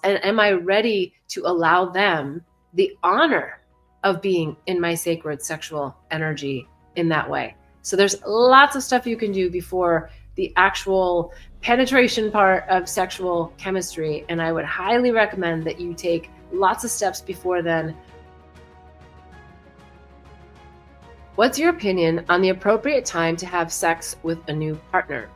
And am I ready to allow them the honor of being in my sacred sexual energy in that way? So there's lots of stuff you can do before the actual penetration part of sexual chemistry. And I would highly recommend that you take lots of steps before then. What's your opinion on the appropriate time to have sex with a new partner?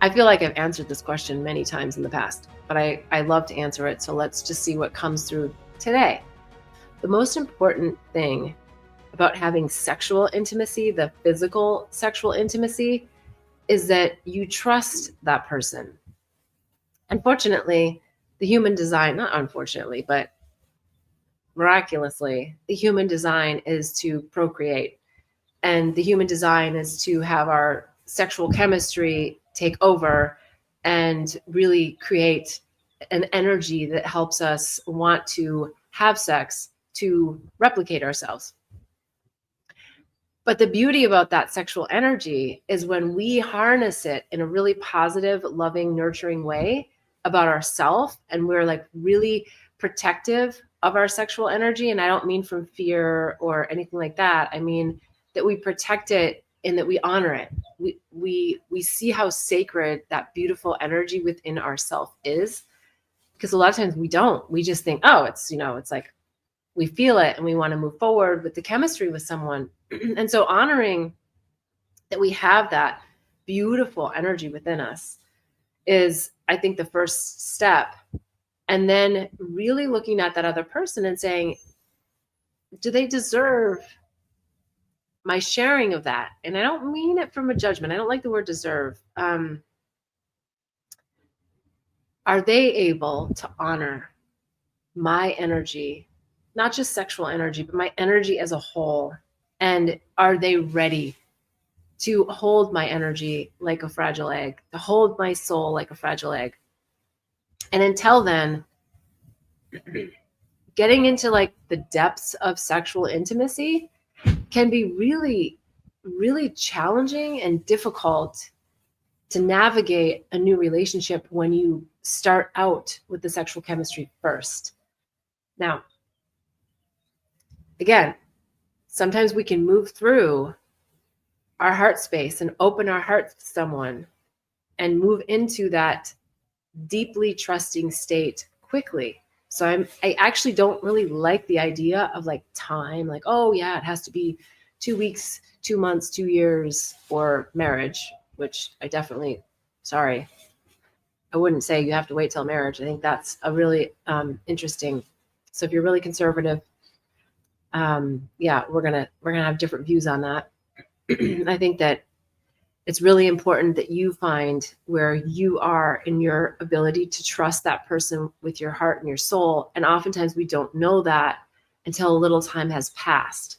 I feel like I've answered this question many times in the past, but I love to answer it. So let's just see what comes through today. The most important thing about having sexual intimacy, the physical sexual intimacy, is that you trust that person. Unfortunately, the human design, not unfortunately, but miraculously, the human design is to procreate. And the human design is to have our sexual chemistry take over and really create an energy that helps us want to have sex to replicate ourselves. But the beauty about that sexual energy is when we harness it in a really positive, loving, nurturing way about ourselves, and we're like really protective of our sexual energy. And I don't mean from fear or anything like that. I mean that we protect it and that we honor it. We see how sacred that beautiful energy within ourself is, because a lot of times we don't. We just think, oh, it's, it's like we feel it and we want to move forward with the chemistry with someone. And so honoring that we have that beautiful energy within us is, I think, the first step. And then really looking at that other person and saying, do they deserve my sharing of that? And I don't mean it from a judgment. I don't like the word deserve. Are they able to honor my energy, not just sexual energy, but my energy as a whole? And are they ready to hold my energy like a fragile egg, to hold my soul like a fragile egg? And until then, getting into like the depths of sexual intimacy can be really, really challenging and difficult to navigate a new relationship when you start out with the sexual chemistry first. Now, again, sometimes we can move through our heart space and open our hearts to someone and move into that deeply trusting state quickly. So I actually don't really like the idea of like time, like, oh yeah, it has to be 2 weeks, 2 months, 2 years for marriage, which I definitely, sorry, I wouldn't say you have to wait till marriage. I think that's a really interesting. So if you're really conservative, yeah, we're gonna have different views on that. I think that it's really important that you find where you are in your ability to trust that person with your heart and your soul. And oftentimes we don't know that until a little time has passed.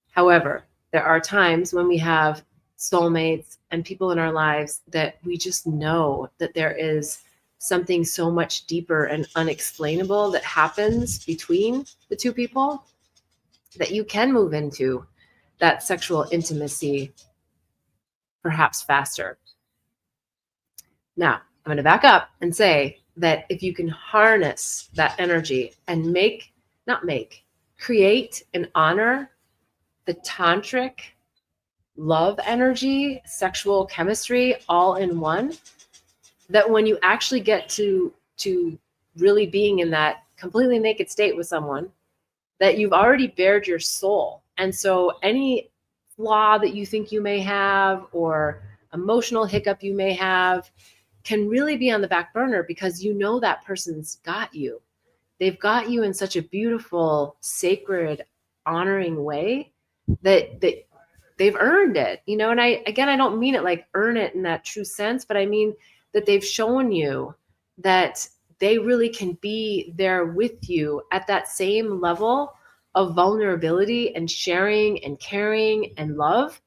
However, there are times when we have soulmates and people in our lives that we just know that there is something so much deeper and unexplainable that happens between the two people that you can move into that sexual intimacy perhaps faster. Now, I'm going to back up and say that if you can harness that energy and create and honor the tantric love energy, sexual chemistry all in one, that when you actually get to really being in that completely naked state with someone, that you've already bared your soul. And so any flaw that you think you may have or emotional hiccup you may have can really be on the back burner, because you know that person's got you. They've got you in such a beautiful, sacred, honoring way that they've earned it, and I don't mean it like earn it in that true sense, but I mean that they've shown you that they really can be there with you at that same level of vulnerability and sharing and caring and love,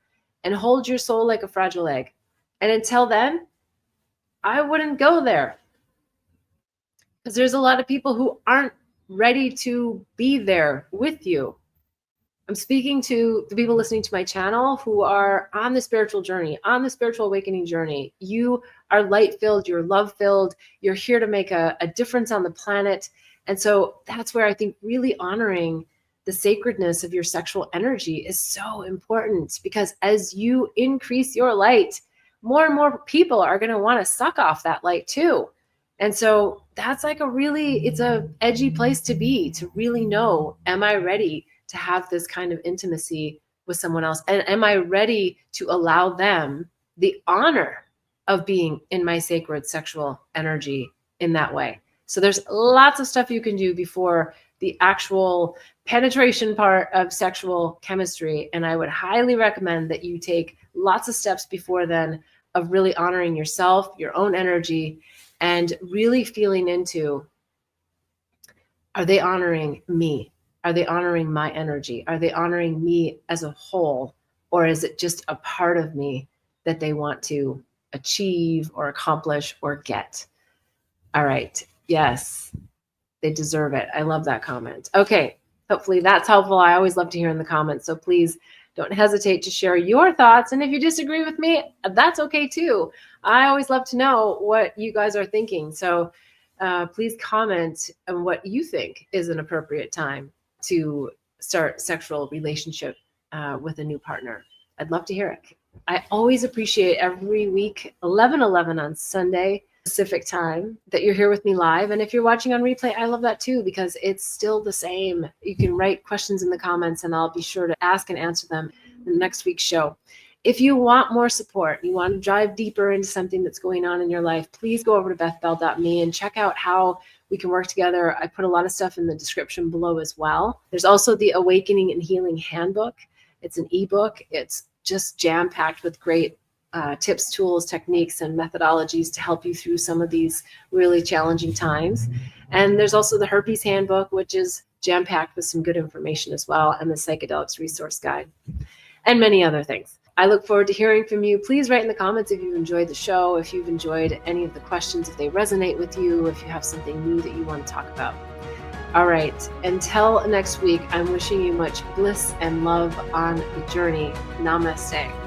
and hold your soul like a fragile egg. And until then, I wouldn't go there, because there's a lot of people who aren't ready to be there with you. I'm speaking to the people listening to my channel who are on the spiritual journey, on the spiritual awakening journey. You are light-filled, you're love-filled, you're here to make a difference on the planet. And so that's where I think really honoring the sacredness of your sexual energy is so important, because as you increase your light, more and more people are going to want to suck off that light too. And so that's like it's a edgy place to be, to really know, am I ready to have this kind of intimacy with someone else? And am I ready to allow them the honor of being in my sacred sexual energy in that way? So there's lots of stuff you can do before the actual penetration part of sexual chemistry. And I would highly recommend that you take lots of steps before then of really honoring yourself, your own energy, and really feeling into, are they honoring me? Are they honoring my energy? Are they honoring me as a whole? Or is it just a part of me that they want to achieve or accomplish or get? All right. Yes, they deserve it. I love that comment. Okay. Hopefully that's helpful. I always love to hear in the comments. So please don't hesitate to share your thoughts. And if you disagree with me, that's okay too. I always love to know what you guys are thinking. So please comment on what you think is an appropriate time to start sexual relationship with a new partner. I'd love to hear it. I always appreciate every week, 11:11 on Sunday Pacific time, that you're here with me live. And if you're watching on replay, I love that too, because it's still the same. You can write questions in the comments and I'll be sure to ask and answer them in next week's show. If you want more support, you want to dive deeper into something that's going on in your life, please go over to bethbell.me and check out how we can work together. I put a lot of stuff in the description below as well. There's also the Awakening and Healing Handbook. It's an ebook. It's just jam-packed with great tips, tools, techniques, and methodologies to help you through some of these really challenging times. And there's also the Herpes Handbook, which is jam-packed with some good information as well, and the Psychedelics Resource Guide, and many other things. I look forward to hearing from you. Please write in the comments if you've enjoyed the show, if you've enjoyed any of the questions, if they resonate with you, if you have something new that you want to talk about. All right, until next week, I'm wishing you much bliss and love on the journey. Namaste.